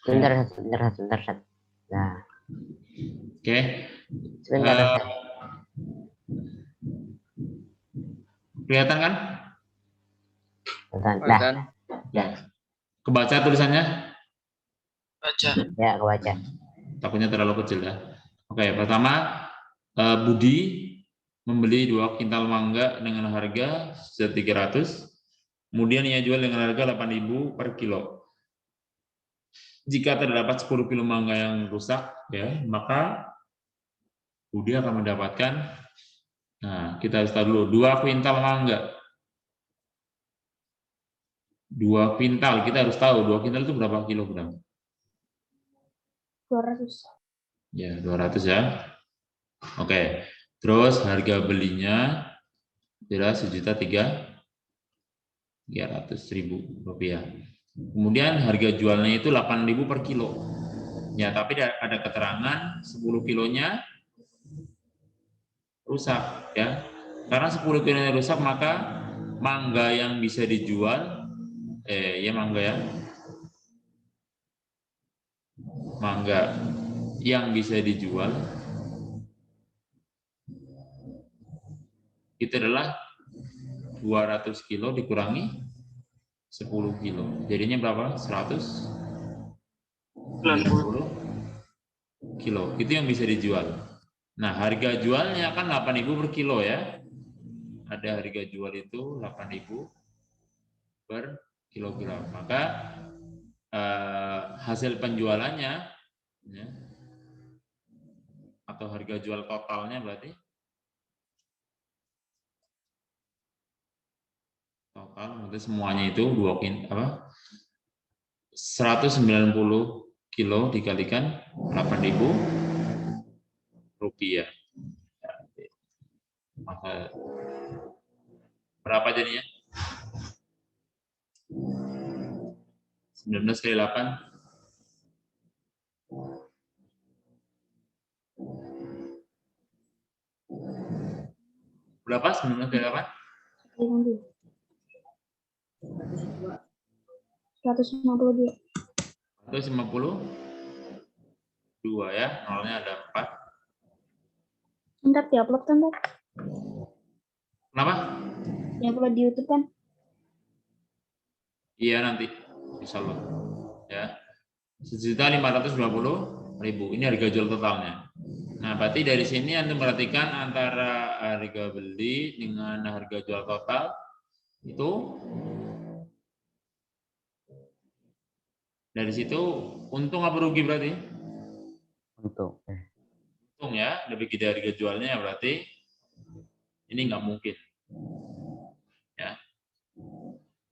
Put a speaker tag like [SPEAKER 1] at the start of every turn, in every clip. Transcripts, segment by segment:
[SPEAKER 1] Sebentar, sebentar. Nah,
[SPEAKER 2] Oke.
[SPEAKER 1] sebentar, Ustaz.
[SPEAKER 2] Kelihatan kan?
[SPEAKER 1] Dah,
[SPEAKER 2] Ya. Kebaca tulisannya?
[SPEAKER 3] Baca.
[SPEAKER 1] ya kebaca.
[SPEAKER 2] Takutnya terlalu kecil ya. Oke, pertama Budi membeli 2 kintal mangga dengan harga 300. Kemudian ia jual dengan harga 8.000 per kilo. Jika terdapat 10 kilo mangga yang rusak, ya, maka Budi akan mendapatkan, nah kita harus tahu dulu, 2 kuintal mangga. 2 kuintal, kita harus tahu 2 kuintal itu berapa kilogram?
[SPEAKER 4] 200.
[SPEAKER 2] Ya, 200 ya. Oke, terus harga belinya adalah 1.300.000 rupiah. Kemudian harga jualnya itu 8.000 per kilo. Ya, tapi ada keterangan 10 kilonya rusak ya. Karena 10 kilonya rusak, maka mangga yang bisa dijual mangga yang bisa dijual itu adalah 200 kilo dikurangi 10 kilo. Jadinya berapa? 190 kilo. Itu yang bisa dijual. Nah, harga jualnya kan 8.000 per kilo ya. Ada harga jual itu 8.000 per kilogram. Maka hasil penjualannya ya, atau harga jual totalnya berarti semuanya itu 190 kilo dikalikan 8.000 rupiah. Maka berapa jadinya? 19 kali 8. Berapa? 19 kali 8?
[SPEAKER 4] 152.
[SPEAKER 2] 152 ya, nolnya ada 4.
[SPEAKER 4] Ntar diupload kan, Pak?
[SPEAKER 2] Kenapa?
[SPEAKER 4] Yang upload di YouTube kan?
[SPEAKER 2] Iya nanti, insya Allah. Ya, 1.520.000. Ini harga jual totalnya. Nah, berarti dari sini Anda perhatikan antara harga beli dengan harga jual total itu dari situ untung apa rugi berarti?
[SPEAKER 1] Untung.
[SPEAKER 2] Untung ya, lebih gede harga jualnya berarti ini nggak mungkin. Ya,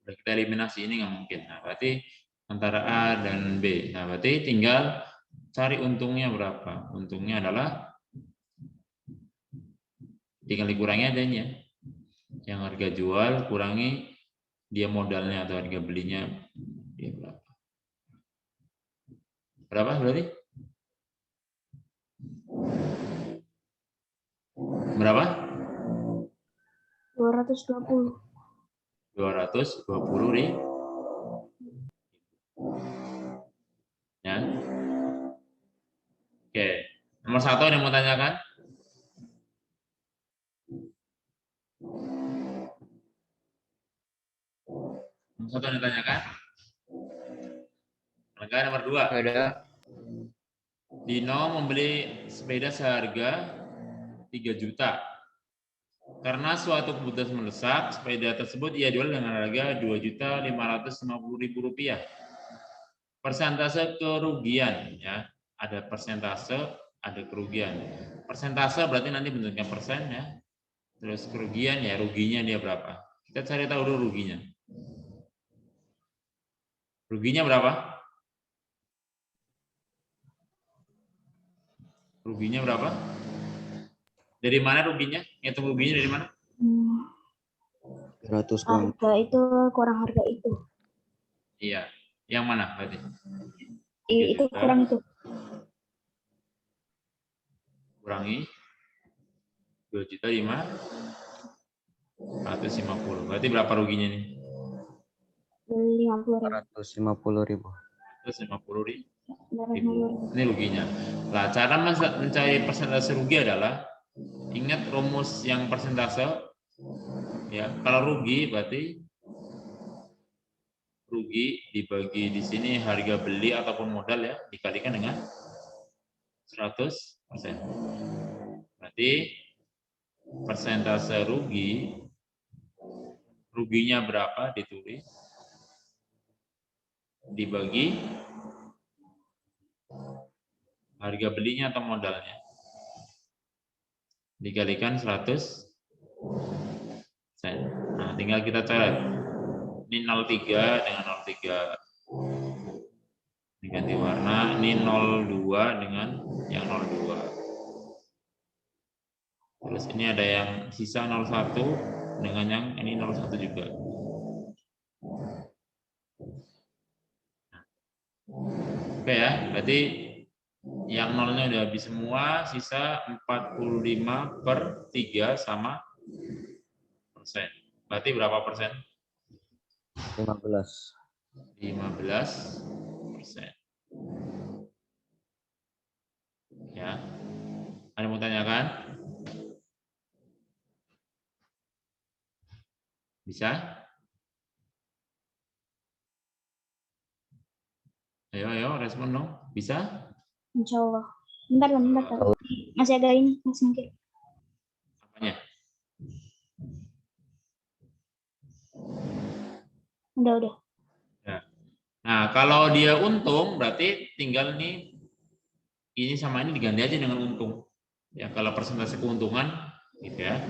[SPEAKER 2] udah kita eliminasi, ini nggak mungkin. Nah, berarti antara A dan B. Nah, berarti tinggal cari untungnya berapa. Untungnya adalah tinggal dikurangi adanya. Yang harga jual kurangi dia modalnya atau harga belinya dia berapa. Berapa berarti? Berapa?
[SPEAKER 4] 220.
[SPEAKER 2] 220.000. Ya. Oke. Nomor 1 ada yang mau tanyakan? Nomor 1 ada yang tanyakan? Negara nomor 2.
[SPEAKER 3] Ada.
[SPEAKER 2] Dino membeli sepeda seharga 3 juta. Karena suatu kebutuhan mendesak, sepeda tersebut ia jual dengan harga 2.550.000 rupiah. Persentase kerugian ya, ada persentase, ada kerugian. Persentase berarti nanti bentuknya persen ya. Terus kerugian ya, ruginya dia berapa? Kita cari tahu dulu ruginya. Ruginya berapa? Ruginya berapa? Dari mana ruginya? Ngitung ruginya dari mana?
[SPEAKER 4] 100 harga itu kurang harga itu.
[SPEAKER 2] Iya. Yang mana berarti?
[SPEAKER 4] Itu kurang itu.
[SPEAKER 2] Kurangi 2.550.000. Berarti berapa ruginya nih?
[SPEAKER 4] 50.000.
[SPEAKER 1] 150.000.
[SPEAKER 2] 150.000.
[SPEAKER 4] 850.000.
[SPEAKER 2] Ini ruginya. Nah, cara mencari persentase rugi adalah ingat rumus yang persentase. Ya, kalau rugi berarti rugi dibagi di sini harga beli ataupun modal ya dikalikan dengan 100%. Berarti persentase ruginya berapa ditulis dibagi harga belinya atau modalnya dikalikan 100%. Nah, tinggal kita coret. Ini 03 dengan 03. Diganti warna. Ini 02 dengan yang 02. Terus ini ada yang sisa 01 dengan yang ini 01 juga. Oke ya, berarti yang nolnya udah habis semua, sisa 45/3 sama persen. Berarti berapa persen?
[SPEAKER 1] 15.
[SPEAKER 2] 15%. Ya. Ada yang mau tanyakan? Bisa? Ayo, respon dong. Bisa?
[SPEAKER 4] Insya Allah. Bentar. Masih agak ini, masih mungkin.
[SPEAKER 2] Apanya?
[SPEAKER 4] Udah.
[SPEAKER 2] Ya. Nah, kalau dia untung, berarti tinggal nih ini sama ini diganti aja dengan untung. Ya, kalau persentase keuntungan, gitu ya.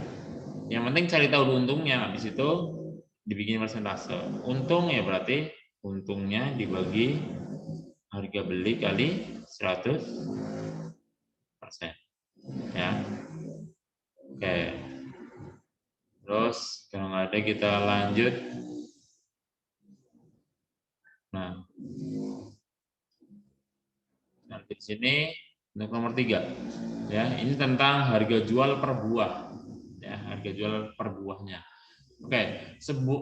[SPEAKER 2] Yang penting cari tahu untungnya, habis itu dibikin persentase. Untung ya berarti untungnya dibagi harga beli kali 100%. Ya. Oke. Terus kalau nggak ada kita lanjut. Nah, nanti di sini untuk nomor 3. Ya, ini tentang harga jual per buah. Ya, harga jual per buahnya. Oke,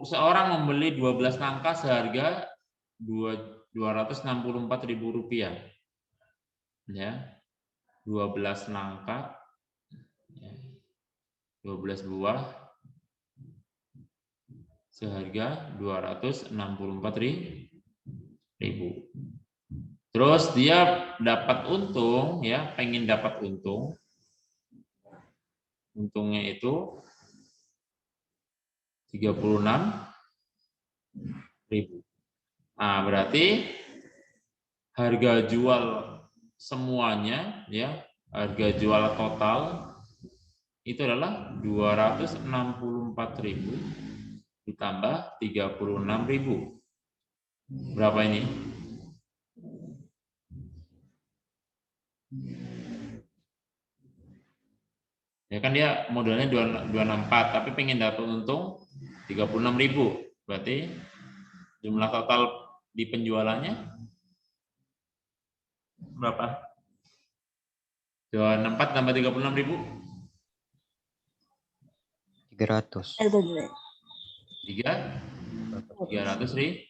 [SPEAKER 2] seorang membeli 12 nangka seharga Rp264.000. Ya. 12 nangka, ya, 12 buah seharga Rp264.000. Terus dia dapat untung, ya, pengen dapat untung. Untungnya itu 36.000. Nah, berarti harga jual semuanya, ya, harga jual total itu adalah 264.000 ditambah 36.000. Berapa ini? Ya kan dia modalnya 264, tapi pengen dapat untung 36.000. Berarti jumlah total di penjualannya berapa? 264 tambah 36.000?
[SPEAKER 1] 300.
[SPEAKER 2] 300.000.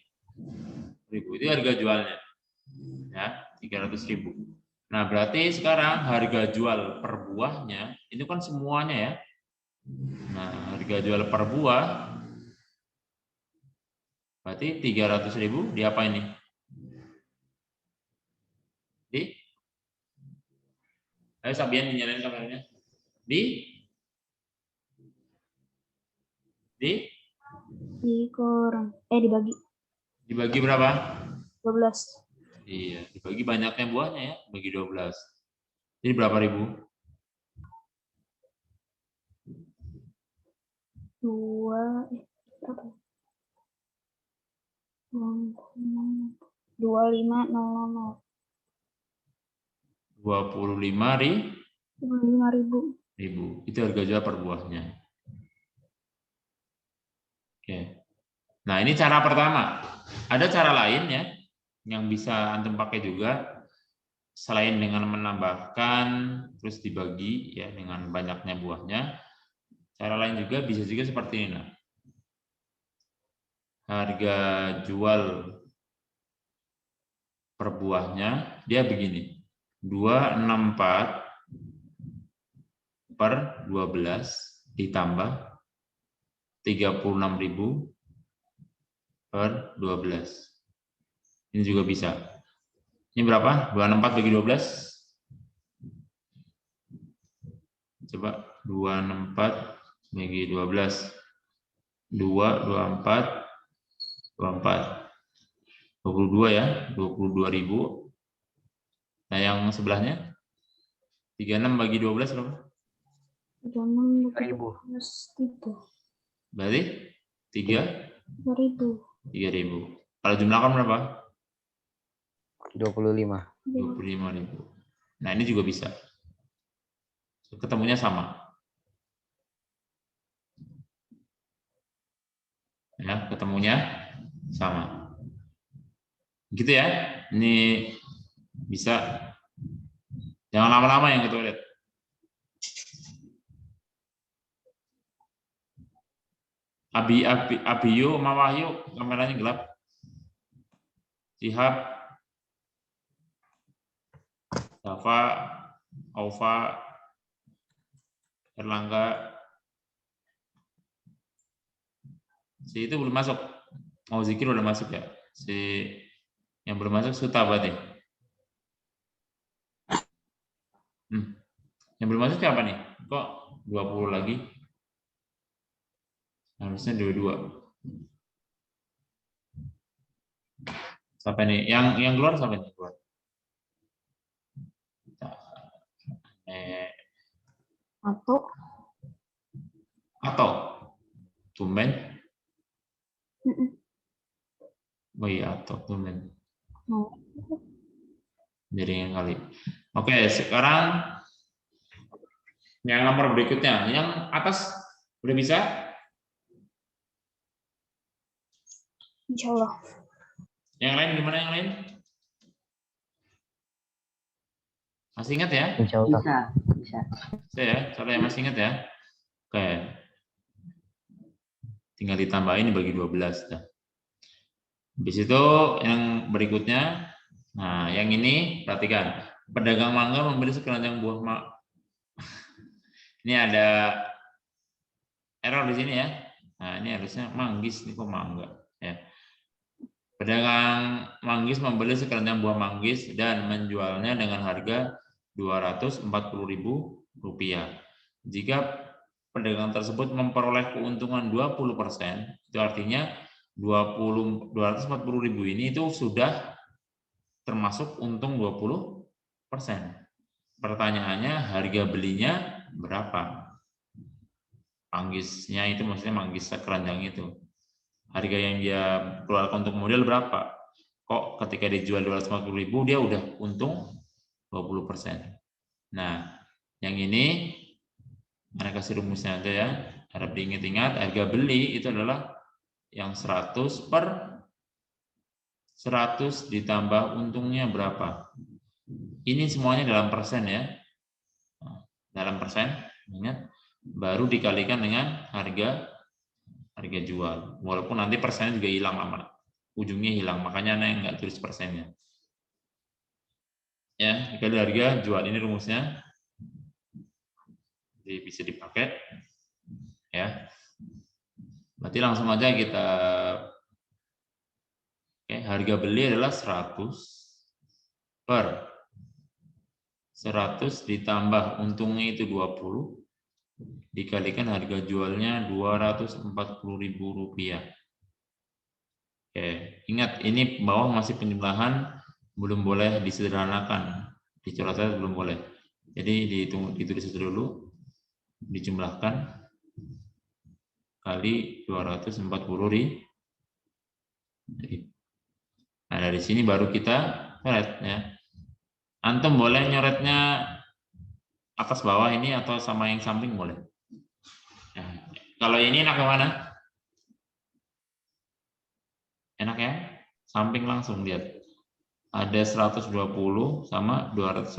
[SPEAKER 2] Itu harga jualnya. Ya, 300.000. Nah, berarti sekarang harga jual per buahnya itu kan semuanya ya. Nah, harga jual per buah berarti 300.000 di apa ini? Ayo Sabian dinyalain kameranya.
[SPEAKER 4] Dikurang. Dibagi.
[SPEAKER 2] Dibagi berapa?
[SPEAKER 4] 12.
[SPEAKER 2] Iya, dibagi banyaknya buahnya ya, bagi 12. Jadi berapa ribu?
[SPEAKER 4] 25.000.
[SPEAKER 2] 25.000. Itu harga jual per buahnya. Oke. Nah, ini cara pertama. Ada cara lain ya yang bisa antum pakai juga selain dengan menambahkan terus dibagi ya dengan banyaknya buahnya. Cara lain juga bisa juga seperti ini. Nah. Harga jual per buahnya, dia begini. 264 per 12 ditambah 36.000 per 12. Ini juga bisa. Ini berapa? 264 bagi 12. Coba 264 bagi 12. 224 24. 22 ya, 22.000. Nah, yang sebelahnya 36 bagi 12 berapa?
[SPEAKER 4] 36
[SPEAKER 1] 3.000.
[SPEAKER 4] plus 3.
[SPEAKER 2] Berarti 3
[SPEAKER 4] 2.000.
[SPEAKER 2] 3.000. Kalau jumlahkan berapa?
[SPEAKER 1] 25.
[SPEAKER 2] 25.000. Nah, ini juga bisa. Ketemunya sama. Ya, ketemunya sama. Gitu ya. Ini bisa. Jangan lama-lama yang ke toilet. Abiyo, Mawahyu, kameranya gelap. Sihab, Dava, Aufa, Erlangga. Si itu belum masuk. Mau zikir udah masuk ya. Si yang belum masuk Suta berarti. Yang belum masuk siapa nih? Kok 20 lagi? Harusnya 22. Sampai nih, yang keluar sampai nih keluar. Atau tumben. Oh iya, atau tumben. Jaringan kali. Oke, sekarang yang nomor berikutnya, yang atas udah bisa?
[SPEAKER 4] Insya Allah.
[SPEAKER 2] Yang lain gimana yang lain? Masih ingat ya?
[SPEAKER 1] Insya Allah. Bisa.
[SPEAKER 2] Saya, kalau yang masih ingat ya. Oke. Tinggal ditambahin bagi 12 dah. Habis itu yang berikutnya, nah yang ini perhatikan. Pedagang mangga membeli sekeranjang buah Ini ada error di sini ya. Nah, ini harusnya manggis, ini kok mangga ya. Pedagang manggis membeli sekeranjang buah manggis dan menjualnya dengan harga Rp240.000. Jika pedagang tersebut memperoleh keuntungan 20%, itu artinya 240.000 ini itu sudah termasuk untung 20%. Pertanyaannya, harga belinya berapa? Manggisnya itu maksudnya manggis sekeranjang itu. Harga yang dia keluarkan untuk modal berapa? Kok ketika dijual 240.000 dia udah untung 20%. Nah, yang ini mereka kasih rumusnya aja ya. Harap diingat-ingat, harga beli itu adalah yang 100 per 100 ditambah untungnya berapa. Ini semuanya dalam persen ya. Dalam persen, ingat, baru dikalikan dengan harga jual. Walaupun nanti persennya juga hilang lama. Ujungnya hilang, makanya Anda nggak tulis persennya. Ya, dikali harga jual, ini rumusnya. Jadi bisa dipakai. Ya. Berarti langsung aja kita harga beli adalah 100 per 100 ditambah untungnya itu 20 dikalikan harga jualnya Rp240.000. Oke, ingat ini bawah masih penjumlahan, belum boleh disederhanakan, dicoret belum boleh. Jadi ditulis dulu, dijumlahkan kali 240.000. Nah, dari sini baru kita coret ya. Antum boleh nyoretnya atas bawah ini atau sama yang samping boleh. Nah, kalau ini enak yang mana? Enak ya? Samping langsung lihat. Ada 120 sama 240.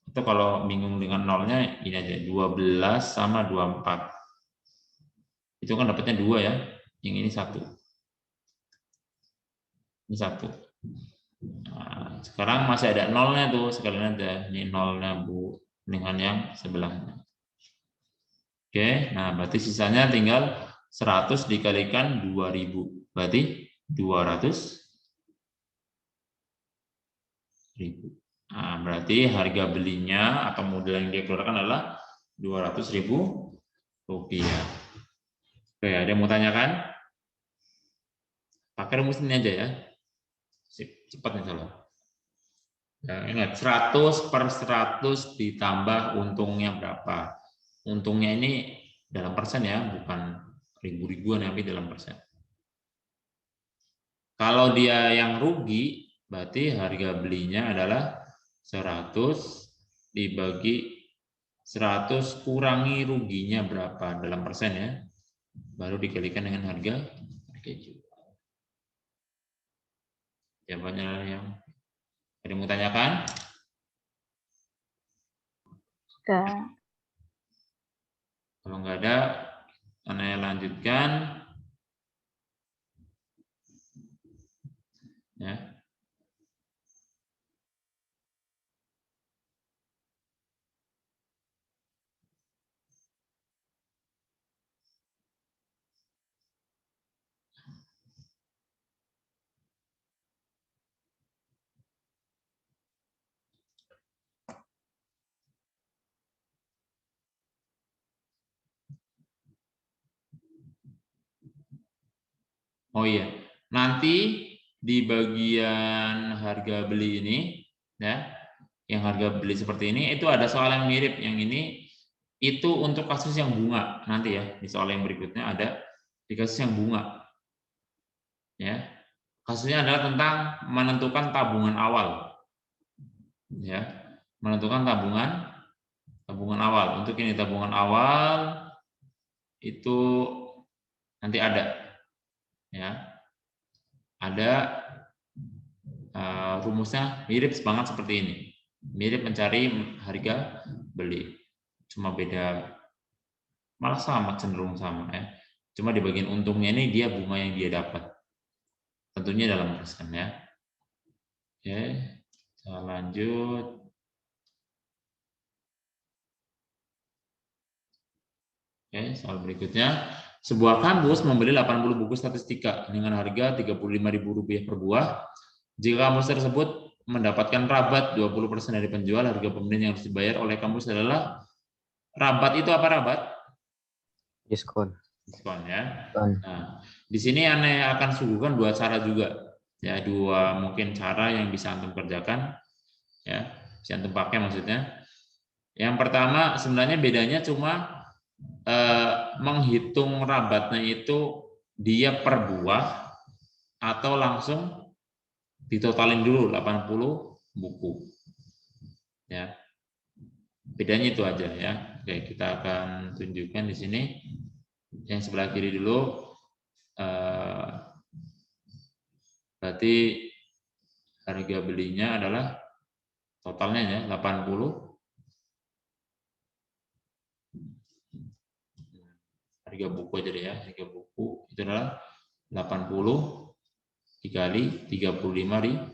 [SPEAKER 2] Itu kalau bingung dengan nolnya ini aja 12 sama 24. Itu kan dapatnya 2 ya. Yang ini 1. Ini 1. Nah, sekarang masih ada nolnya tuh, sekalian ada ini nolnya Bu dengan yang sebelahnya. Oke, nah berarti sisanya tinggal 100 dikalikan 2000, berarti 200.000. Nah, berarti harga belinya atau modal yang dia keluarkan adalah 200.000 rupiah. Oke, ada yang mau tanyakan? Pakai rumus ini aja ya. Cepat nih salah. Nah, ingat 100 per 100 ditambah untungnya berapa? Untungnya ini dalam persen ya, bukan ribu-ribuan tapi dalam persen. Kalau dia yang rugi, berarti harga belinya adalah 100 dibagi 100 kurangi ruginya berapa dalam persen ya. Baru dikalikan dengan harga jual. Jawabannya yang ada yang mau tanyakan?
[SPEAKER 4] Enggak.
[SPEAKER 2] Kalau nggak ada, saya lanjutkan. Ya. Oh iya, nanti di bagian harga beli ini, ya, yang harga beli seperti ini, itu ada soal yang mirip. Yang ini itu untuk kasus yang bunga nanti ya. Di soal yang berikutnya ada di kasus yang bunga. Ya, kasusnya adalah tentang menentukan tabungan awal. Ya, menentukan tabungan awal. Untuk ini tabungan awal itu nanti ada, ya. Ada rumusnya mirip banget seperti ini. Mirip mencari harga beli. Cuma beda, malah sama, cenderung sama ya. Cuma di bagian untungnya ini dia bunga yang dia dapat. Tentunya dalam persen ya. Oke, kita lanjut. Oke, soal berikutnya. Sebuah kampus membeli 80 buku statistika dengan harga Rp35.000 per buah. Jika kampus tersebut mendapatkan rabat 20% dari penjual, harga pembelian yang harus dibayar oleh kampus adalah, rabat itu apa rabat?
[SPEAKER 1] Diskon.
[SPEAKER 2] Diskon ya.
[SPEAKER 1] Diskon.
[SPEAKER 2] Nah, di sini Ane akan suguhkan 2 cara juga. Ya, 2 mungkin cara yang bisa antum kerjakan. Ya, bisa antum pakai maksudnya. Yang pertama sebenarnya bedanya cuma menghitung rabatnya itu dia per buah atau langsung ditotalin dulu 80 buku. Ya. Bedanya itu aja ya. Oke, kita akan tunjukkan di sini. Yang sebelah kiri dulu. Berarti harga belinya adalah totalnya ya 80. Harga buku aja deh ya. Harga buku itu adalah 80 dikali 35.000.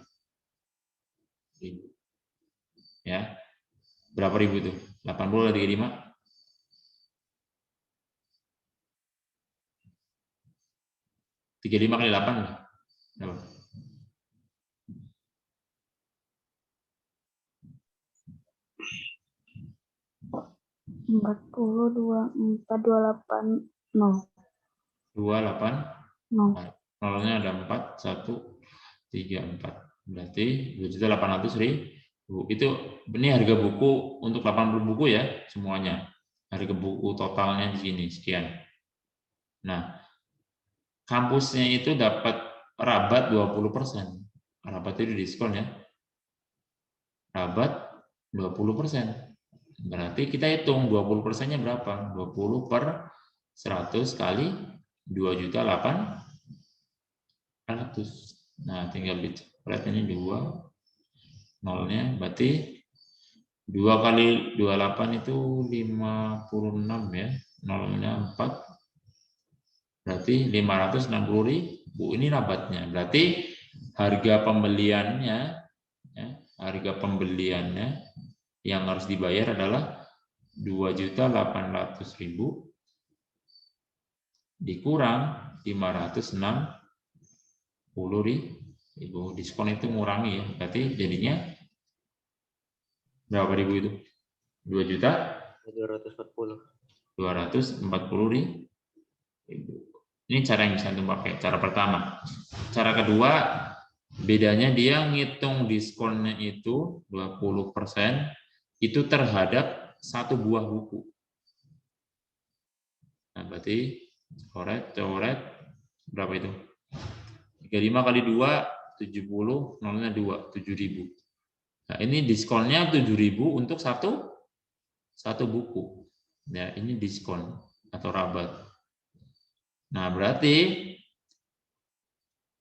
[SPEAKER 2] Ya. Berapa ribu itu? 80 kali 35. 35 kali 8 lah. Berapa?
[SPEAKER 4] 42, 428, 0.
[SPEAKER 2] 28.
[SPEAKER 4] 0.
[SPEAKER 2] Nolnya ada 4, 1, 3, 4. Berarti 2.800.000. Itu ini harga buku untuk 80 buku ya semuanya. Harga buku totalnya di sini sekian. Nah, kampusnya itu dapat rabat 20%. Rabat itu diskon ya. Rabat 20%. Berarti kita hitung 20%-nya berapa? 20 per 100 kali 2.800.000. Nah, tinggal dicoret ini 2. Nolnya berarti 2 kali 28 itu 56 ya. Nolnya 4. Berarti 560.000. Ini rabatnya. Berarti harga pembeliannya, ya, harga pembeliannya yang harus dibayar adalah 2.800.000 dikurang 560.000. Diskon itu ngurangi ya, berarti jadinya berapa ribu itu? 2.240.000. Ini cara yang bisa antum pakai, cara pertama. Cara kedua, bedanya dia ngitung diskonnya itu 20% itu terhadap satu buah buku. Nah, berarti coret berapa itu? 35 kali 2 70, nolnya 2, 7.000. Nah, ini diskonnya 7.000 untuk satu buku. Ya, ini diskon atau rabat. Nah, berarti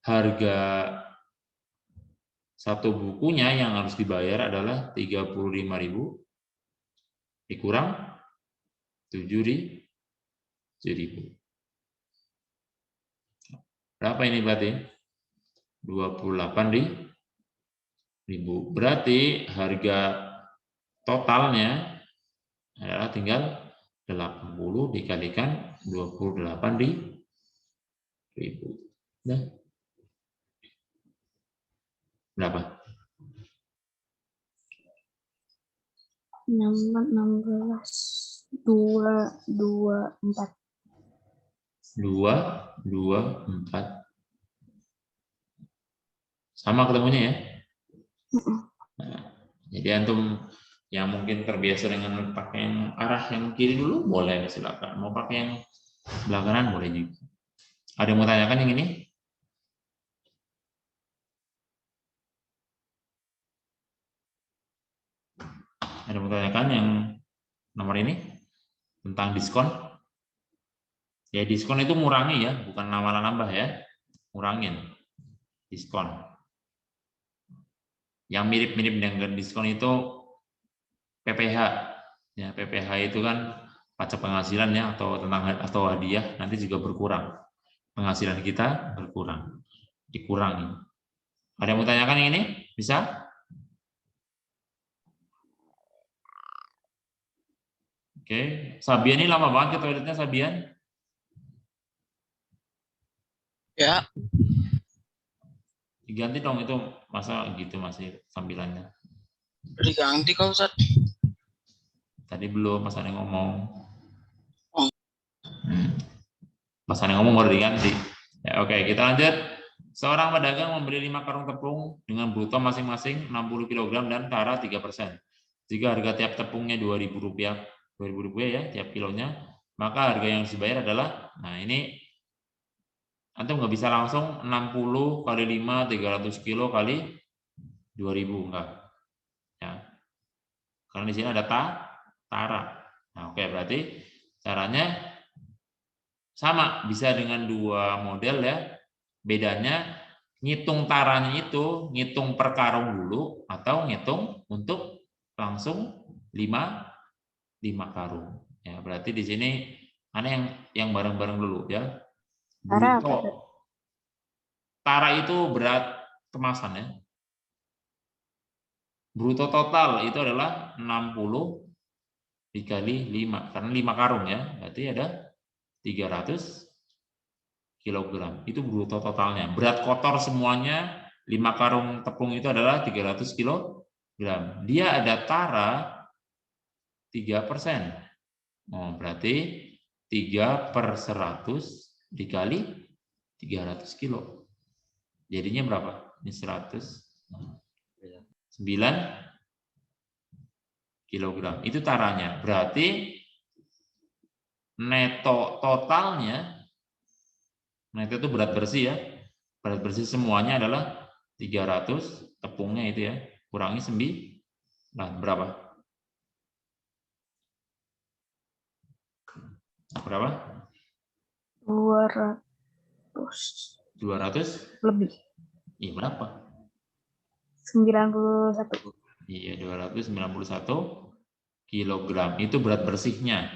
[SPEAKER 2] harga satu bukunya yang harus dibayar adalah 35.000 dikurang 7.000. Berapa ini berarti? 28.000. Berarti harga totalnya adalah tinggal 80 dikalikan 28.000. Nah, berapa?
[SPEAKER 4] 16, 224.
[SPEAKER 2] 224. Sama ketemunya ya? Nah, jadi antum yang mungkin terbiasa dengan pakai yang arah yang kiri dulu, boleh silakan. Mau pakai yang sebelah kanan, boleh juga. Ada yang mau tanyakan yang ini? Ada yang mau tanyakan yang nomor ini? Tentang diskon? Ya, diskon itu ngurangi ya, bukan nambah ya. Ngurangin diskon. Yang mirip-mirip dengan diskon itu PPh. Ya, PPh itu kan pajak penghasilan ya, atau hadiah, nanti juga berkurang. Penghasilan kita berkurang. Dikurangi. Ada yang mau tanyakan yang ini? Bisa? Oke. Sabian ini lama banget ke toiletnya, Sabian?
[SPEAKER 3] Ya.
[SPEAKER 2] Diganti dong itu, masa gitu masih sambilannya.
[SPEAKER 3] Diganti kau Ustaz.
[SPEAKER 2] Tadi belum, Mas Ane ngomong.
[SPEAKER 3] Oh.
[SPEAKER 2] Mas Ane ngomong baru diganti. Ya, oke, kita lanjut. Seorang pedagang membeli 5 karung tepung dengan bruto masing-masing 60 kg dan tara 3%. Jika harga tiap tepungnya Rp2.000 ya tiap kilonya, maka harga yang harus dibayar adalah, nah ini antum nggak bisa langsung 60 kali 5 300 kilo kali 2.000 enggak. Ya. Karena di sini ada tara. Nah, oke, berarti caranya sama, bisa dengan dua model ya. Bedanya ngitung taranya itu ngitung per karung dulu atau ngitung untuk langsung 5 karung. Ya, berarti di sini ada yang bareng-bareng dulu ya. Bruto. Tara itu berat kemasan ya. Bruto total itu adalah 60 dikali 5 karena 5 karung ya. Berarti ada 300 kg. Itu bruto totalnya. Berat kotor semuanya 5 karung tepung itu adalah 300 kg. Dia ada tara 3%. Oh, berarti 3/100 dikali 300 kilo. Jadinya berapa? Ini 9 kilogram. Itu taranya. Berarti neto totalnya, neto itu berat bersih ya. Berat bersih semuanya adalah 300, tepungnya itu ya. Kurangi 9. Nah, berapa? Berapa?
[SPEAKER 4] 200 lebih.
[SPEAKER 2] Iya, berapa?
[SPEAKER 4] 91.
[SPEAKER 2] Iya, 291 kilogram. Itu berat bersihnya.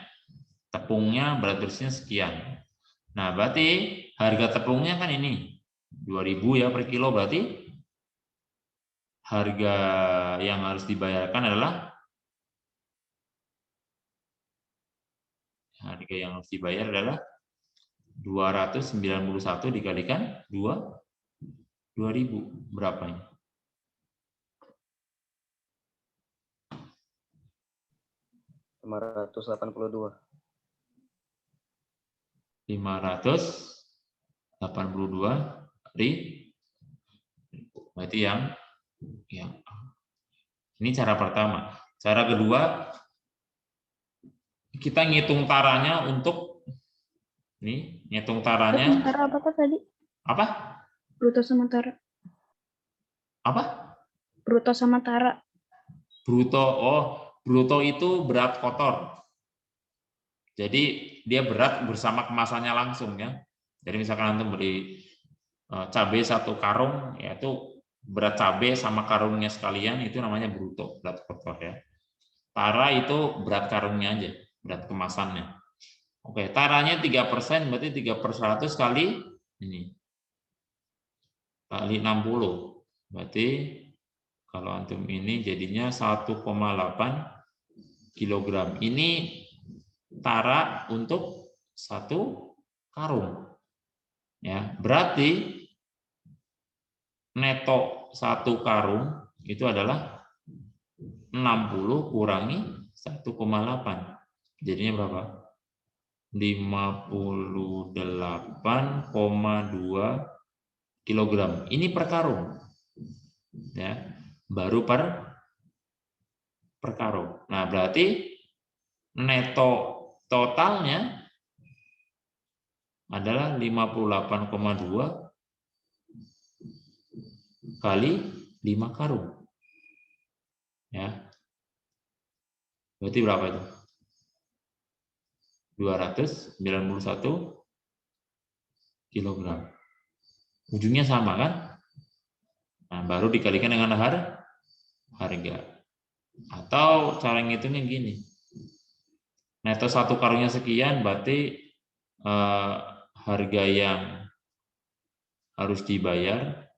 [SPEAKER 2] Tepungnya berat bersihnya sekian. Nah, berarti harga tepungnya kan ini. 2.000 ya per kilo, berarti harga yang harus dibayarkan adalah harga yang harus dibayar adalah 291 dikalikan 2.000 berapa ini?
[SPEAKER 1] 582.
[SPEAKER 2] 582 berarti yang ini cara pertama. Cara kedua, kita ngitung taranya untuk ini, ngitung taranya
[SPEAKER 4] Sementara apa Kak tadi?
[SPEAKER 2] apa?
[SPEAKER 4] Bruto sementara.
[SPEAKER 2] Apa?
[SPEAKER 4] Bruto sementara.
[SPEAKER 2] Bruto. Oh, bruto itu berat kotor. Jadi dia berat bersama kemasannya langsung ya. Jadi misalkan antum beli cabai 1 karung, yaitu berat cabai sama karungnya sekalian, itu namanya bruto, berat kotor ya. Tara itu berat karungnya aja, berat kemasannya. Oke, taranya 3%, berarti 3/100 kali ini. Kali 60. Berarti kalau antum ini jadinya 1,8 kilogram. Ini tara untuk 1 karung. Ya, berarti neto 1 karung itu adalah 60 kurangi 1,8. Jadinya berapa? 58,2 kilogram. Ini per karung. Ya, baru per karung. Nah, berarti neto totalnya adalah 58,2 kali 5 karung. Ya. Berarti berapa itu? 291 kilogram. Ujungnya sama kan? Nah, baru dikalikan dengan harga. Atau cara ngitungnya gini. Neto 1 karungnya sekian, berarti harga yang harus dibayar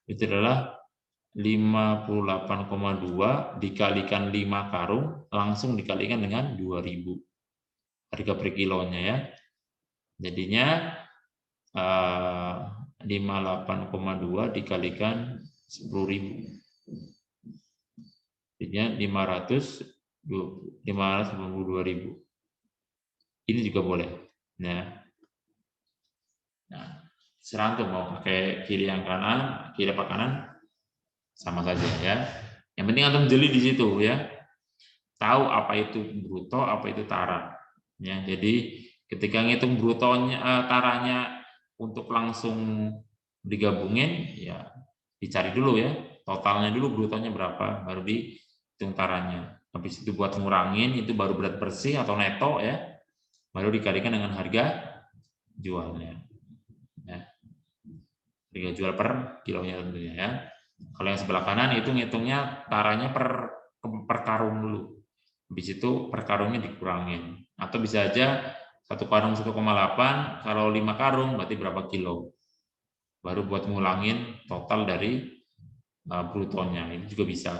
[SPEAKER 2] itu adalah 58,2 dikalikan 5 karung, langsung dikalikan dengan 2.000 harga per kilonya ya. Jadinya 58,2 dikalikan 10.000. Jadinya 592.000. Ini juga boleh. Nah, serantum mau pakai kiri yang kanan, kiri apa kanan, sama saja ya. Yang penting antum jeli di situ ya. Tahu apa itu bruto, apa itu tara. Ya, jadi ketika ngitung brutonya, taranya untuk langsung digabungin, ya dicari dulu ya. Totalnya dulu brutonya berapa, baru dihitung taranya. Habis itu buat ngurangin, itu baru berat bersih atau neto ya. Baru dikalikan dengan harga jualnya. Ya. Harga jual per kilonya tentunya ya. Kalau yang sebelah kanan itu ngitungnya taranya per karung dulu. Habis itu per karungnya dikurangin. Atau bisa aja 1 karung 1,8, kalau 5 karung berarti berapa kilo. Baru buat ngulangin total dari brutonya. Ini juga bisa.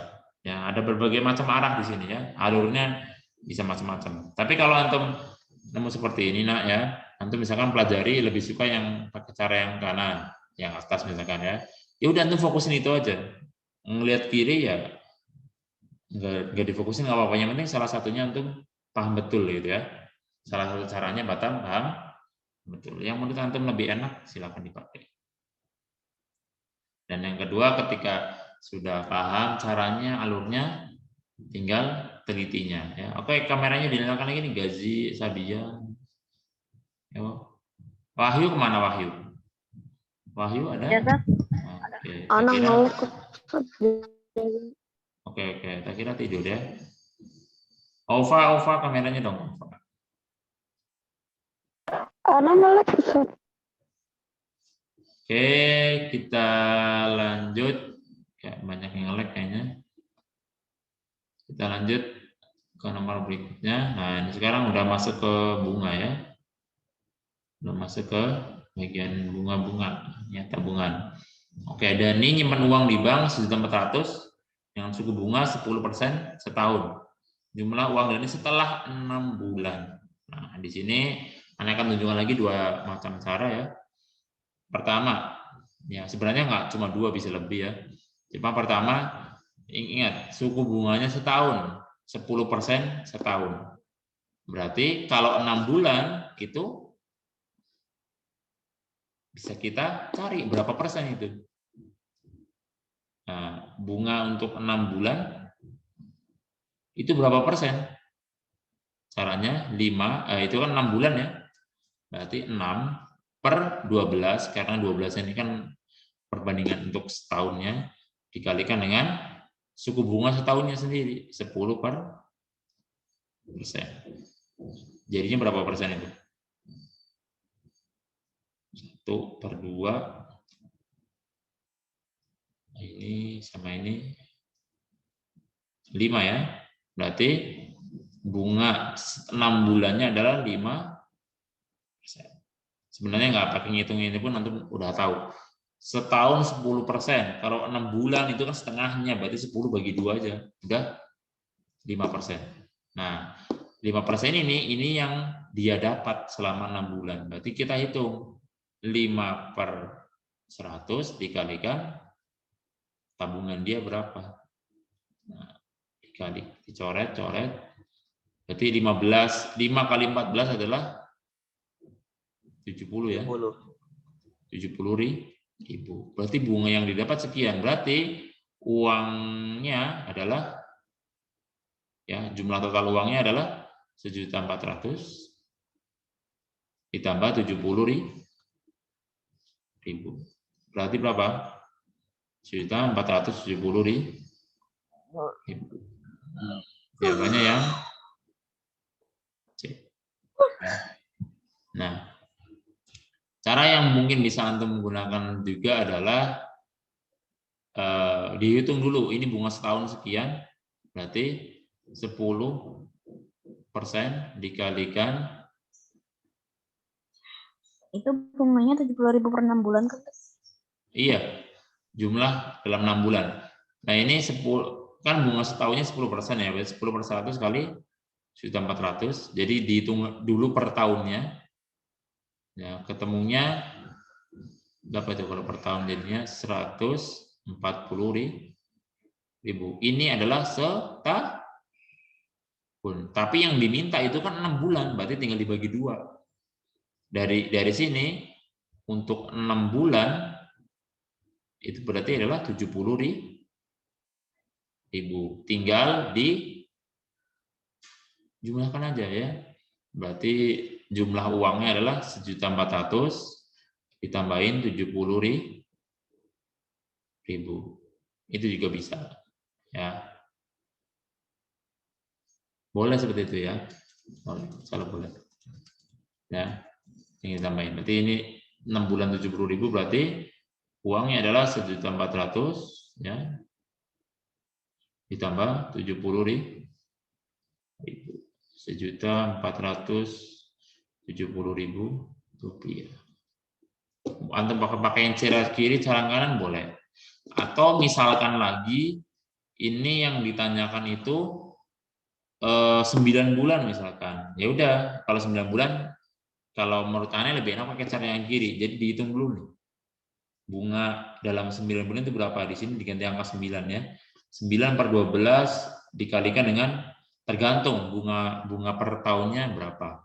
[SPEAKER 2] Ya, ada berbagai macam arah di sini ya. Alurnya bisa macam-macam. Tapi kalau antum nemu seperti ini nak ya, antum misalkan pelajari lebih suka yang pakai cara yang kanan, yang atas misalkan ya. Ya udah antum fokusin itu aja. Ngelihat kiri ya nggak difokusin nggak apa-apa. Yang penting salah satunya antum paham betul gitu ya. Salah satu caranya Batam paham betul. Yang menurut antum lebih enak silakan dipakai. Dan yang kedua, ketika sudah paham caranya, alurnya, tinggal telitinya. Ya. Oke, kameranya dinyalakan lagi nih, Gazi, Sadia. Wahyu kemana Wahyu? Wahyu ada?
[SPEAKER 4] Ya, Kak.
[SPEAKER 2] Oke,
[SPEAKER 5] Anak
[SPEAKER 2] kira...
[SPEAKER 5] melek.
[SPEAKER 2] Oke, tak kira tidur ya. Ova, kameranya dong.
[SPEAKER 5] Anak melek.
[SPEAKER 2] Oke, kita lanjut. Kayak banyak yang lag kayaknya. Kita lanjut ke nomor berikutnya. Nah, ini sekarang udah masuk ke bunga ya. Udah masuk ke bagian bunga-bunga. Ya, tabungan. Oke, dan ini nyimpan uang di bank 1.400.000 dengan suku bunga 10% setahun. Jumlah uang ini setelah 6 bulan. Nah, di sini Anda akan tunjukkan lagi 2 macam cara ya. Pertama, ya sebenarnya nggak cuma 2, bisa lebih ya. Cuma pertama, ingat suku bunganya setahun, 10% setahun. Berarti kalau 6 bulan itu bisa kita cari berapa persen itu. Nah, bunga untuk 6 bulan itu berapa persen? Caranya 5, itu kan 6 bulan ya. Berarti 6/12, karena 12 ini kan perbandingan untuk setahunnya, dikalikan dengan suku bunga setahunnya sendiri, 10%. Jadinya berapa persen itu? 1/2. Ini sama ini 5 ya. Berarti bunga 6 bulannya adalah 5%. Sebenarnya nggak pakai ngitung ini pun nanti udah tahu. Setahun 10%. Kalau 6 bulan itu kan setengahnya, berarti 10 bagi 2 aja. Udah 5%. Nah, 5% ini yang dia dapat selama 6 bulan. Berarti kita hitung 5/100 dikalikan tabungan dia berapa. Nah, dikali, dicoret-coret. Berarti 5 kali 14 adalah 70 ya. 70.000. Berarti bunga yang didapat sekian. Berarti uangnya adalah, ya, jumlah total uangnya adalah 1.400.000 ditambah 70.000. Berarti berapa? 1.470.000. Jawabannya yang C. Nah, cara yang mungkin bisa antum menggunakan juga adalah dihitung dulu. Ini bunga setahun sekian, berarti 10% dikalikan.
[SPEAKER 4] Itu bunganya 70.000 per 6 bulan kan?
[SPEAKER 2] Iya, jumlah dalam 6 bulan. Nah, ini 10 kan bunga setahunnya 10% ya, 10/100 kali 1.400. Jadi dihitung dulu per tahunnya. Ya, ketemunya berapa itu kalau per tahun, jadinya 140.000. Ini adalah setahun. Tapi yang diminta itu kan 6 bulan, berarti tinggal dibagi 2. Dari sini untuk 6 bulan itu berarti adalah 70.000. Tinggal di jumlahkan aja ya. Berarti jumlah uangnya adalah 1.400.000 ditambahin 70.000. Itu juga bisa ya. Boleh seperti itu ya. Salah boleh. Ya. Ini tambahin. Berarti ini 6 bulan 70.000, berarti uangnya adalah 1.400.000 ya. Ditambah 70.000. 1.470.000 rupiah. Antum pakai yang cara kiri, cara kanan boleh. Atau misalkan lagi ini yang ditanyakan itu 9 bulan misalkan. Ya udah, kalau 9 bulan, kalau menurut Anda lebih enak pakai cara yang kiri. Jadi dihitung dulu nih. Bunga dalam 9 bulan itu berapa? Di sini diganti angka 9 ya. 9/12 dikalikan dengan, tergantung bunga per tahunnya berapa.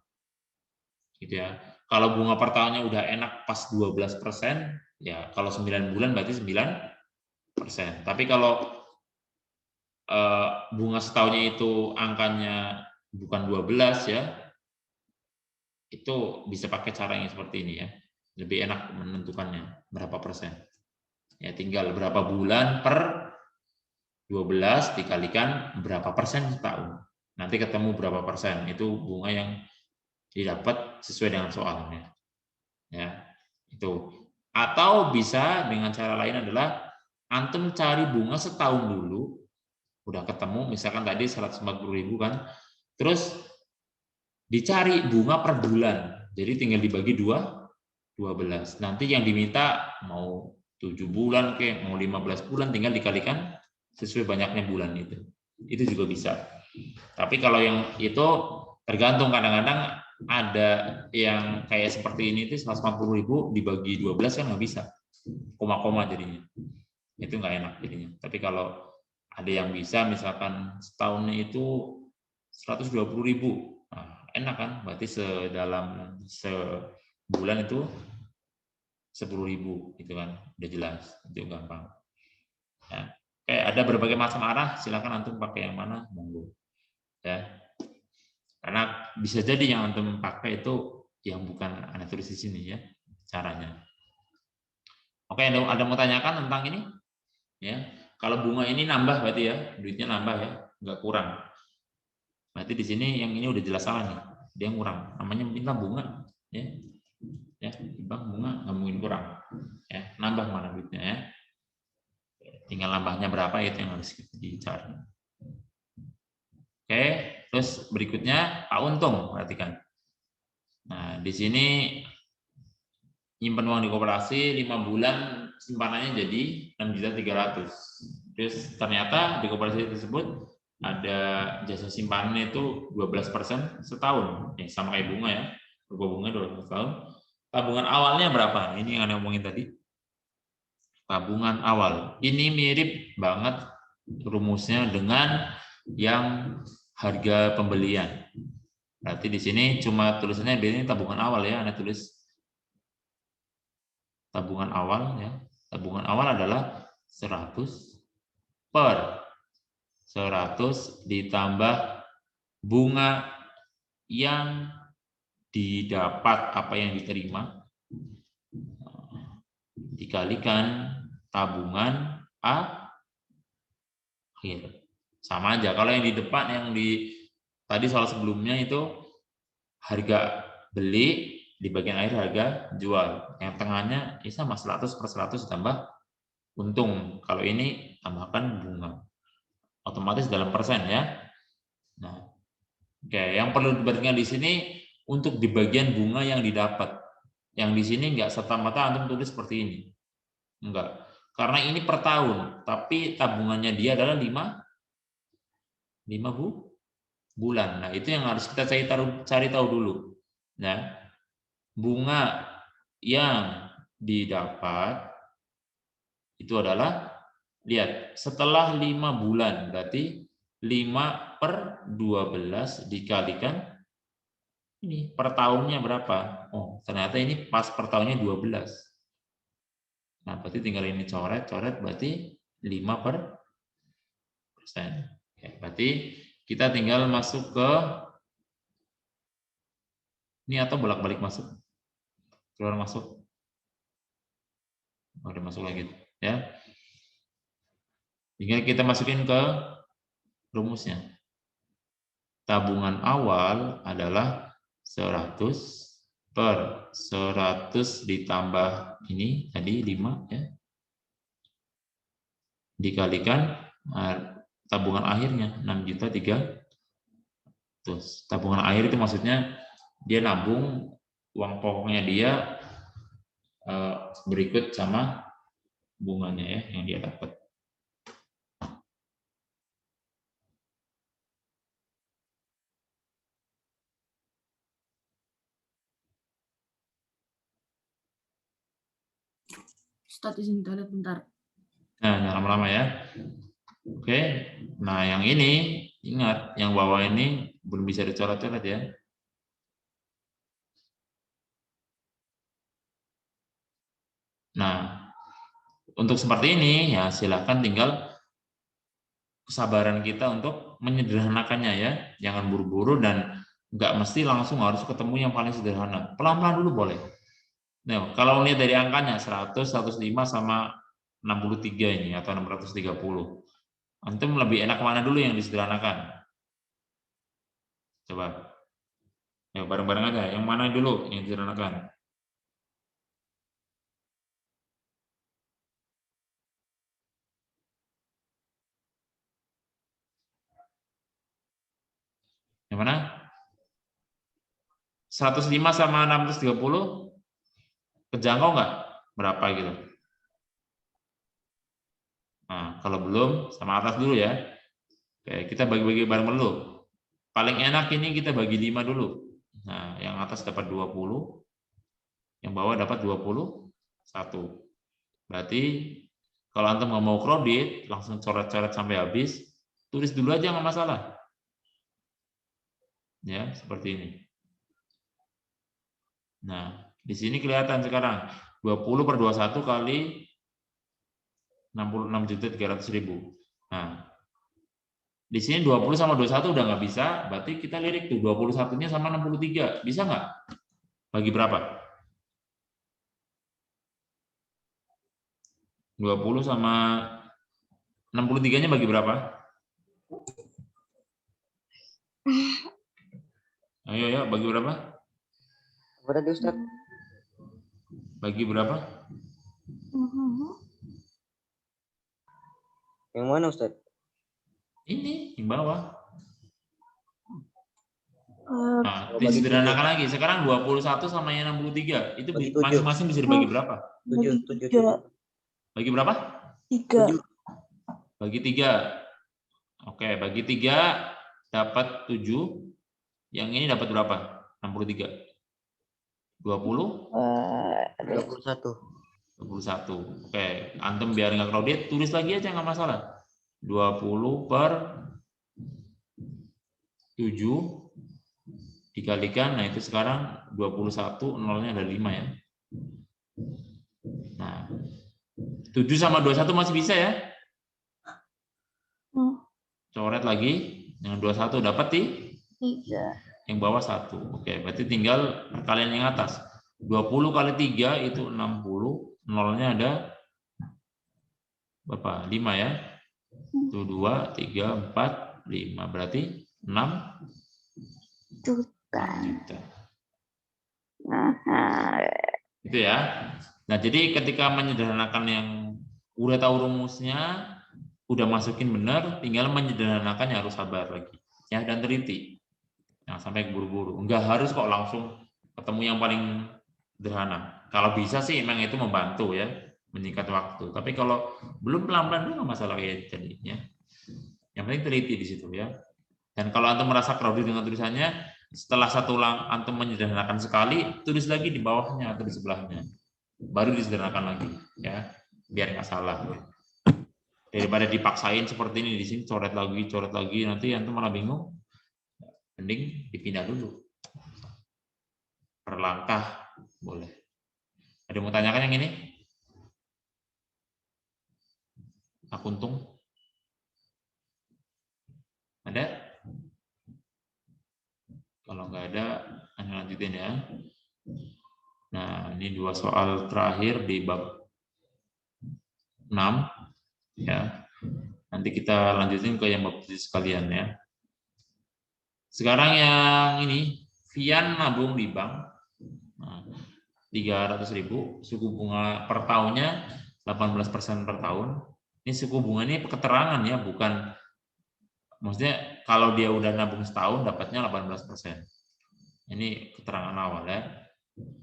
[SPEAKER 2] Gitu ya. Kalau bunga per tahunnya udah enak pas 12%, ya kalau 9 bulan berarti 9%. Tapi kalau bunga setahunnya itu angkanya bukan 12 ya, itu bisa pakai cara yang seperti ini ya. Lebih enak menentukannya berapa persen. Ya tinggal berapa bulan per 12 dikalikan berapa persen setahun. Nanti ketemu berapa persen, itu bunga yang didapat sesuai dengan soalnya. Ya, itu. Atau bisa dengan cara lain adalah antum cari bunga setahun dulu. Udah ketemu, misalkan tadi 140.000 kan. Terus dicari bunga per bulan. Jadi tinggal dibagi 12 12. Nanti yang diminta mau 7 bulan ke, mau 15 bulan, tinggal dikalikan sesuai banyaknya bulan itu. Itu juga bisa. Tapi kalau yang itu tergantung, kadang-kadang ada yang kayak seperti ini itu 150.000 dibagi 12 kan nggak bisa. Koma-koma jadinya. Itu nggak enak jadinya. Tapi kalau ada yang bisa misalkan setahunnya itu 120.000. Nah, enak kan? Berarti sebulan itu 10.000 gitu kan. Udah jelas, itu gampang. Ya. Kayak ada berbagai macam arah, silakan antum pakai yang mana, monggo. Ya. Karena bisa jadi yang antum pakai itu yang bukan Anda tulis di sini ya, caranya. Oke, ada mau tanyakan tentang ini? Ya. Kalau bunga ini nambah berarti ya, duitnya nambah ya, nggak kurang. Berarti di sini yang ini udah jelas salah nih, dia kurang. Namanya minta bunga, ya, ya, bang bunga nggak mungkin kurang, ya, nambah mana duitnya ya. Tinggal nambahnya berapa itu yang harus kita dicari. Oke, terus berikutnya Pak Untung, perhatikan. Nah, di sini nyimpan uang di koperasi 5 bulan simpanannya jadi 6.300.000. Terus ternyata di koperasi tersebut ada jasa simpanannya itu 12% setahun. Ya, sama kayak bunga ya. Berupa bunga 12 tahun. Tabungan awalnya berapa? Ini yang Anda omongin tadi. Tabungan awal. Ini mirip banget rumusnya dengan yang harga pembelian. Berarti di sini cuma tulisannya ini tabungan awal ya, Anda tulis tabungan awal ya. Tabungan awal adalah 100 per 100 ditambah bunga yang didapat, apa yang diterima, dikalikan tabungan akhir. Sama aja. Kalau yang di depan, yang di tadi soal sebelumnya itu harga beli, di bagian akhir harga jual. Yang tengahnya ini sama 100 per 100 ditambah untung. Kalau ini tambahkan bunga. Otomatis dalam persen ya. Nah, oke, yang perlu diperhatikan di sini untuk di bagian bunga yang didapat. Yang di sini enggak serta-merta antum tulis seperti ini. Enggak. Karena ini per tahun, tapi tabungannya dia adalah 5 bulan. Nah, itu yang harus kita cari tahu dulu. Nah, bunga yang didapat itu adalah, lihat, setelah 5 bulan, berarti 5 per 12 dikalikan ini per tahunnya berapa? Oh, ternyata ini pas per tahunnya 12. Nah, berarti tinggal ini coret, berarti 5 per persen. Oke, berarti kita tinggal masuk ke ini atau bolak-balik masuk, keluar masuk, udah masuk lagi ya. Tinggal kita masukin ke rumusnya. Tabungan awal adalah 100 per 100 ditambah ini tadi 5 ya, dikalikan tabungan akhirnya 6.300.000. Terus tabungan akhir itu maksudnya dia nabung uang pokoknya dia berikut sama bunganya ya yang dia dapat.
[SPEAKER 5] Ustadz izin toilet bentar.
[SPEAKER 2] Nah, jangan lama-lama ya. Oke, nah yang ini ingat, yang bawah ini belum bisa dicoret-coret ya. Nah, untuk seperti ini ya silahkan tinggal kesabaran kita untuk menyederhanakannya ya. Jangan buru-buru dan nggak mesti langsung harus ketemu yang paling sederhana. Pelan-pelan dulu boleh. Nah, kalau lihat dari angkanya 100, 105 sama 63 ini atau 630. Antum lebih enak mana dulu yang disederhanakan? Coba. Ya, bareng-bareng aja. Yang mana dulu yang disederhanakan? Yang mana? 105 sama 630? Kejangkau nggak? Berapa gitu? Nah, kalau belum, sama atas dulu ya. Oke, kita bagi-bagi bareng dulu. Paling enak ini kita bagi 5 dulu. Nah, yang atas dapat 20, yang bawah dapat 21. Berarti kalau antum nggak mau kredit, langsung coret-coret sampai habis, tulis dulu aja nggak masalah. Ya, seperti ini. Nah, di sini kelihatan sekarang 20/21 kali 66.300.000. Nah, di sini 20 sama 21 udah nggak bisa, berarti kita lirik tuh 21-nya sama 63. Bisa nggak? Bagi berapa? 20 sama 63-nya bagi berapa? Ayo ya, bagi berapa?
[SPEAKER 1] Apa tadi Ustaz?
[SPEAKER 2] Bagi berapa?
[SPEAKER 1] Yang mana Ustaz?
[SPEAKER 2] Ini, yang bawah. Nah,
[SPEAKER 1] bagi
[SPEAKER 2] disederhanakan lagi. Sekarang 21 sama yang 63. Itu
[SPEAKER 1] Bagi 7.
[SPEAKER 2] masing-masing bisa dibagi berapa?
[SPEAKER 1] 7.
[SPEAKER 2] Bagi berapa?
[SPEAKER 4] 3.
[SPEAKER 2] Bagi 3. Oke, bagi 3 dapat 7. Yang ini dapat berapa? 63. 20?
[SPEAKER 1] 21.
[SPEAKER 2] 21. Oke, antum biar nggak crowded, tulis lagi aja nggak masalah. 20/7 dikalikan, nah itu sekarang 21, nolnya ada 5 ya. Nah, 7 sama 21 masih bisa ya? Coret lagi, yang 21 dapat
[SPEAKER 4] 3.
[SPEAKER 2] yang bawah 1. Oke, berarti tinggal kalian yang atas. 20 kali 3 itu 60, nolnya ada berapa? 5 ya. Itu 2, 3, 4, 5. Berarti 6 juta. Itu ya. Nah, jadi ketika menyederhanakan yang udah tahu rumusnya, udah masukin benar, tinggal menyederhanakan yang harus sabar lagi. Ya, dan teliti. Nah, sampai keburu-buru. Enggak harus kok langsung ketemu yang paling sederhana. Kalau bisa sih emang itu membantu ya, menyingkat waktu. Tapi kalau belum pelan-pelan itu nggak masalah ya jadinya. Yang penting teliti di situ ya. Dan kalau antum merasa crowded dengan tulisannya, setelah satu antum menyederhanakan sekali, tulis lagi di bawahnya atau di sebelahnya. Baru disederhanakan lagi ya, biar nggak salah. Daripada dipaksain seperti ini di sini coret lagi, nanti antum malah bingung. Mending dipindah dulu. Per langkah boleh. Ada yang mau tanyakan yang ini? Akuntung? Ada? Kalau nggak ada, lanjutin ya. Nah, ini 2 soal terakhir di bab 6 ya. Nanti kita lanjutin ke yang bab sekalian ya. Sekarang yang ini, Vian nabung di bank. Nah, 300.000, suku bunga per tahunnya 18% per tahun. Ini suku bunga ini keterangan ya, bukan maksudnya kalau dia udah nabung setahun dapatnya 18%. Ini keterangan awal ya.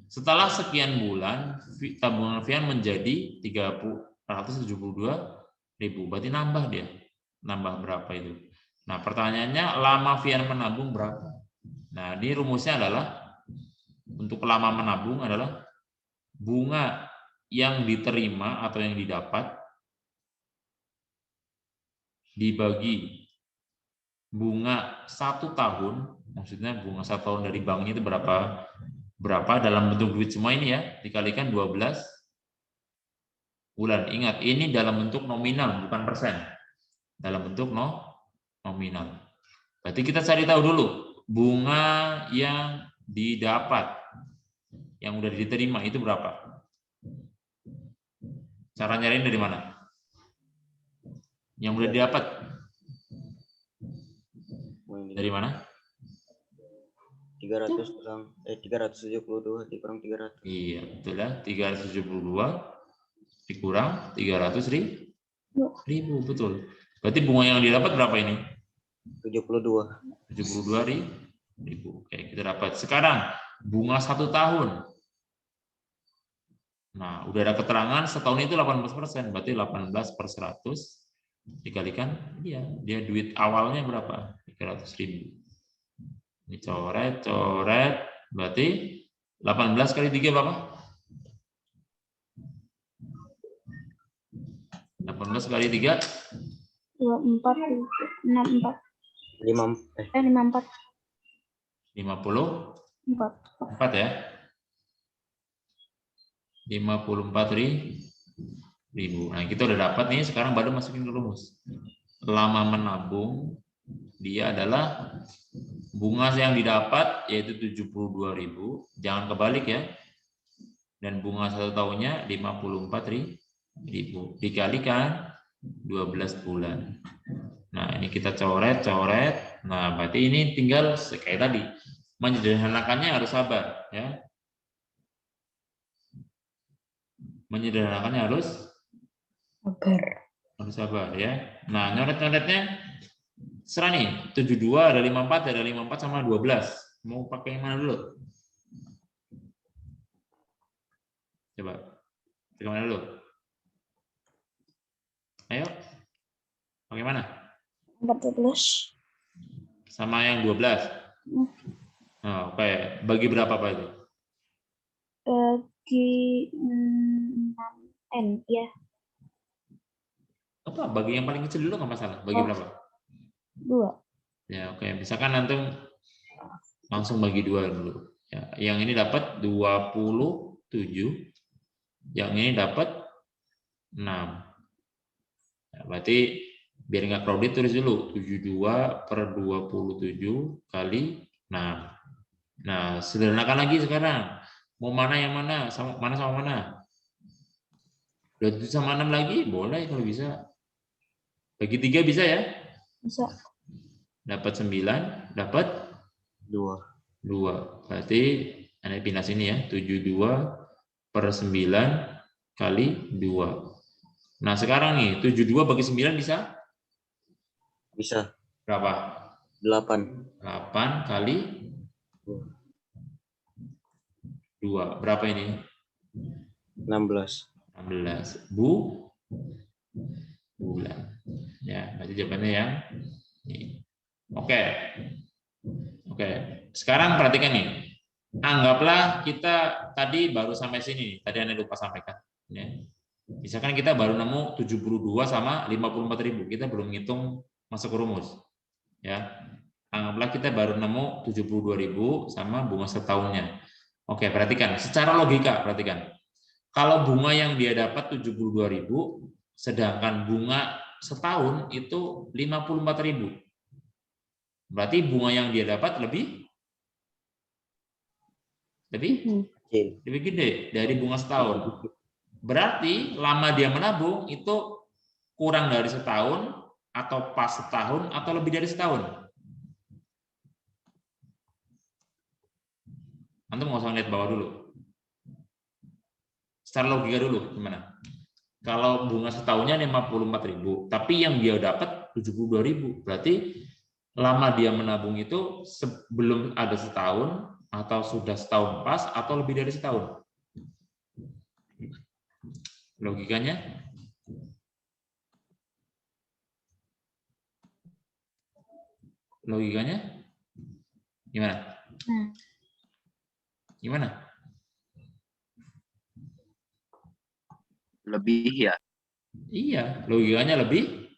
[SPEAKER 2] Setelah sekian bulan tabungan Vian menjadi 372.000. Berarti nambah dia. Nambah berapa itu? Nah, pertanyaannya lama Vian menabung berapa? Nah, ini rumusnya adalah untuk lama menabung adalah bunga yang diterima atau yang didapat dibagi bunga 1 tahun, maksudnya bunga 1 tahun dari banknya itu berapa dalam bentuk duit semua ini ya, dikalikan 12 bulan. Ingat, ini dalam bentuk nominal, bukan persen. Dalam bentuk nominal. Berarti kita cari tahu dulu, bunga yang didapat, yang udah diterima itu berapa? Cara nyariin dari mana? Yang udah didapat. Dari mana?
[SPEAKER 1] 372 dikurang 300.
[SPEAKER 2] Iya, betul ya. 372 dikurang 300.000, betul. Berarti bunga yang didapat berapa ini? 72.000. Oke, kita dapat. Sekarang bunga 1 tahun. Nah, udah ada keterangan setahun itu 18%, berarti 18/100 dikalikan dia duit awalnya berapa? 300.000. Ini coret, berarti 18 kali 3 berapa? 18 kali 3
[SPEAKER 4] 24, 64, 54,
[SPEAKER 2] 54 ya. 54.000. Nah, kita udah dapat nih, sekarang baru masukin ke rumus. Lama menabung dia adalah bunga yang didapat yaitu 72.000, jangan kebalik ya. Dan bunga 1 tahunnya 54.000 dikalikan 12 bulan. Nah, ini kita coret. Nah, berarti ini tinggal kayak tadi. Menyederhanakannya harus sabar ya. Menyederhanakannya harus sabar ya. Nah, nyoret-nyoretnya serah nih, 72 ada 54 sama 12. Mau pakai yang mana dulu? Coba. Pakai mana dulu? Ayo. Pakai mana?
[SPEAKER 4] 14.
[SPEAKER 2] Sama yang 12. Nah, oke. Bagi berapa Pak itu?
[SPEAKER 4] Bagi 6N ya.
[SPEAKER 2] Apa? Bagi yang paling kecil dulu nggak masalah. Bagi berapa?
[SPEAKER 4] 2.
[SPEAKER 2] Ya, oke. Misalkan nanti langsung bagi 2 dulu. Ya, yang ini dapat 27. Yang ini dapat 6. Ya, berarti biar nggak crowded tulis dulu 72/27 kali 6. Nah, sederhanakan lagi sekarang. Mau mana yang mana? Sama mana? 27 sama 6 lagi? Boleh kalau bisa. Bagi 3 bisa ya?
[SPEAKER 4] Bisa.
[SPEAKER 2] Dapat 9, dapat
[SPEAKER 1] 2.
[SPEAKER 2] Berarti Anda pindah sini ya. 72/9 kali 2. Nah, sekarang nih 72 bagi 9 bisa?
[SPEAKER 1] Bisa.
[SPEAKER 2] Berapa?
[SPEAKER 1] 8
[SPEAKER 2] kali 2. Berapa ini?
[SPEAKER 1] 16.
[SPEAKER 2] 16 bulan. Ya, berarti jawabannya yang ini. Oke. Sekarang perhatikan nih. Anggaplah kita tadi baru sampai sini. Tadi Anda lupa sampaikan. Ya. Misalkan kita baru nemu 72 sama 54.000. Kita belum ngitung masuk ke rumus. Ya. Anggaplah kita baru nemu 72.000 sama bunga setahunnya. Oke, perhatikan. Secara logika, perhatikan. Kalau bunga yang dia dapat 72.000, sedangkan bunga setahun itu 54.000. Berarti bunga yang dia dapat lebih gede dari bunga setahun. Berarti lama dia menabung itu kurang dari setahun atau pas setahun atau lebih dari setahun. Antum nggak usah lihat bawah dulu. Secara logika dulu gimana? Kalau bunga setahunnya 54.000, tapi yang dia dapat 72.000, berarti lama dia menabung itu sebelum ada setahun atau sudah setahun pas atau lebih dari setahun. Logikanya? Gimana? Gimana?
[SPEAKER 3] Lebih ya.
[SPEAKER 2] Iya, logikanya lebih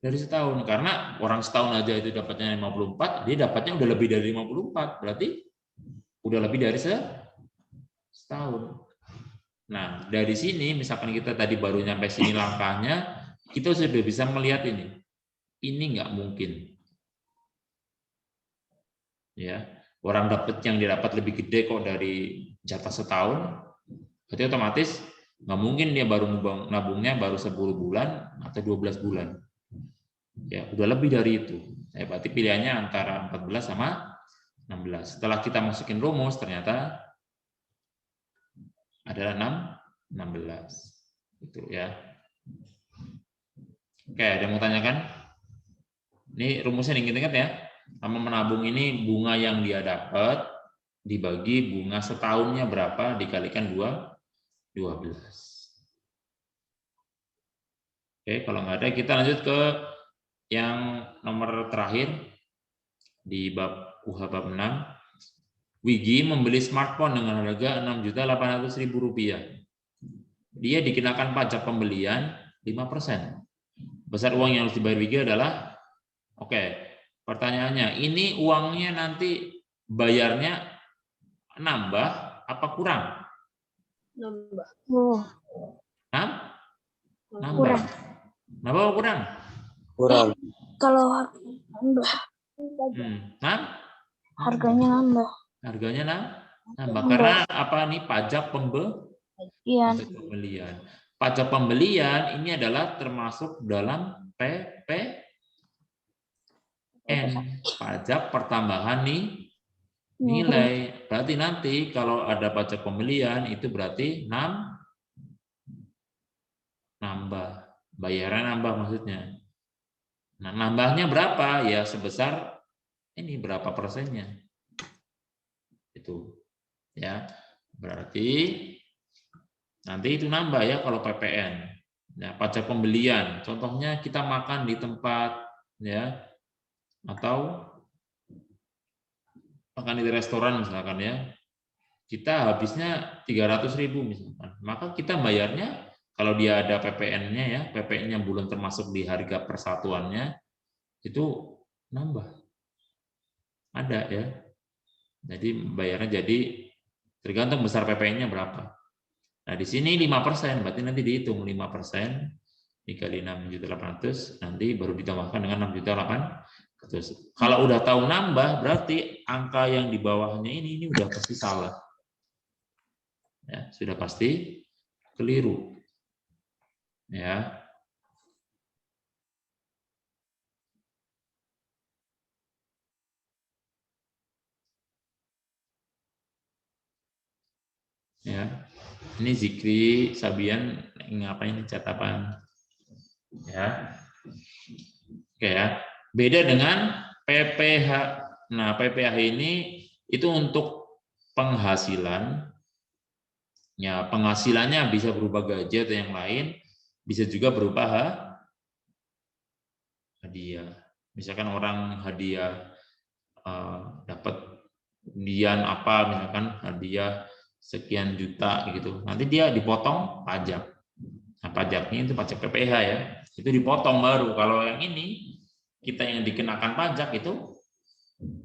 [SPEAKER 2] dari setahun. Karena orang setahun aja itu dapatnya 54, dia dapatnya udah lebih dari 54. Berarti udah lebih dari setahun. Nah, dari sini misalkan kita tadi baru nyampe sini langkahnya, kita sudah bisa melihat ini. Ini nggak mungkin. Ya, orang dapat yang didapat lebih gede kok dari jatah setahun, berarti otomatis nggak mungkin dia baru nabungnya baru 10 bulan atau 12 bulan. Ya, udah lebih dari itu. Ya, berarti pilihannya antara 14 sama 16. Setelah kita masukin rumus, ternyata adalah 16. Itu ya. Oke, ada yang mau tanyakan? Ini rumusnya diingat-ingat ya. Sama menabung ini bunga yang dia dapat dibagi bunga setahunnya berapa dikalikan 12 12. Oke, kalau nggak ada kita lanjut ke yang nomor terakhir di bab UH bab 6. Wigi membeli smartphone dengan harga Rp6.800.000. Dia dikenakan pajak pembelian 5%. Besar uang yang harus dibayar Wigi adalah, oke, pertanyaannya, ini uangnya nanti bayarnya nambah apa kurang?
[SPEAKER 4] Oh,
[SPEAKER 2] Nambah.
[SPEAKER 4] kurang.
[SPEAKER 2] Nambah apa kurang?
[SPEAKER 1] Kurang.
[SPEAKER 4] Kalau nambah, harganya nambah.
[SPEAKER 2] Harganya nambah karena apa nih? Pajak
[SPEAKER 4] Iya.
[SPEAKER 2] pembelian. Pajak pembelian ini adalah termasuk dalam PPN, pajak pertambahan nih nilai. Berarti nanti kalau ada pajak pembelian itu berarti nambah, bayaran nambah maksudnya. Nah, nambahnya berapa? Ya sebesar ini, berapa persennya. Itu. Ya. Berarti nanti itu nambah ya kalau PPN. Ya, pajak pembelian. Contohnya kita makan di tempat ya, atau makan di restoran misalkan ya. Kita habisnya 300.000 misalkan. Maka kita bayarnya kalau dia ada PPN-nya ya, PPN-nya bulan termasuk di harga persatuannya itu nambah. Ada ya. Jadi bayarnya jadi tergantung besar PPN-nya berapa. Nah, di sini 5%, berarti nanti dihitung 5% dikali 6.800.000, nanti baru ditambahkan dengan 6.800.000. Kalau udah tahu nambah, berarti angka yang di bawahnya ini udah pasti salah. Ya, sudah pasti keliru. Ya. Ya. Ini Zikri, Sabian, ngapain catatan? Ya. Oke ya. Beda dengan PPh. Nah, PPh ini itu untuk penghasilan. Ya, penghasilannya bisa berupa gaji atau yang lain, bisa juga berupa hadiah. Misalkan orang hadiah dapat undian apa, misalkan hadiah sekian juta gitu. Nanti dia dipotong pajak. Nah, pajaknya itu pajak PPh ya. Itu dipotong baru. Kalau yang ini kita yang dikenakan pajak itu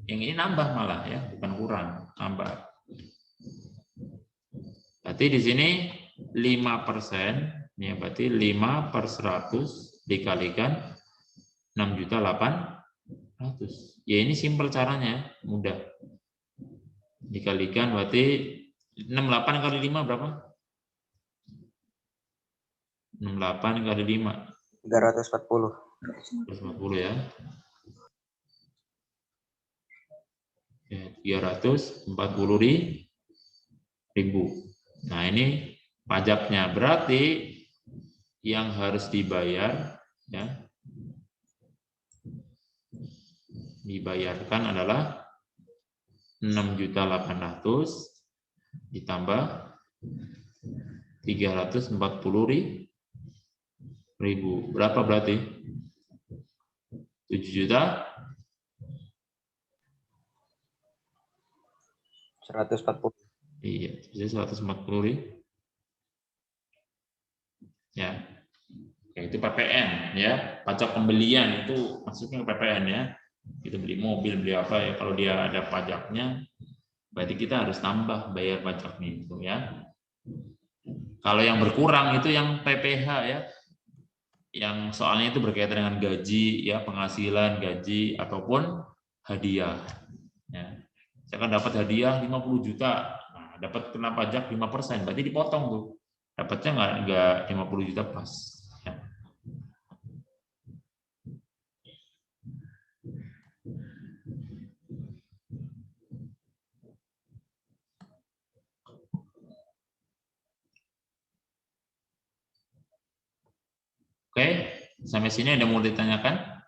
[SPEAKER 2] yang ini nambah malah ya, bukan kurang, nambah. Berarti di sini 5%, ya berarti 5/100 dikalikan 6.800.000. Ya ini simpel caranya, mudah. Dikalikan berarti 68 kali 5 berapa? 68 kali 5.
[SPEAKER 1] 340.
[SPEAKER 2] 340 ya. Ya 340.000. Nah, ini pajaknya. Berarti yang harus dibayar ya, dibayarkan adalah 6.800.000 ditambah 340.000. Berapa berarti?
[SPEAKER 1] 7.140.
[SPEAKER 2] Iya, jadi 140.000. Ya. Oke, itu PPN ya, pajak pembelian itu masuknya ke PPN ya. Kita beli mobil, beli apa ya, kalau dia ada pajaknya berarti kita harus tambah bayar pajaknya itu ya. Kalau yang berkurang itu yang PPh ya. Yang soalnya itu berkaitan dengan gaji ya, penghasilan, gaji ataupun hadiah. Ya. Misalkan dapat hadiah 50 juta. Nah, dapat kena pajak 5%, berarti dipotong tuh. Dapatnya enggak 50 juta pas. Ya. Oke, sampai sini ada mau ditanyakan?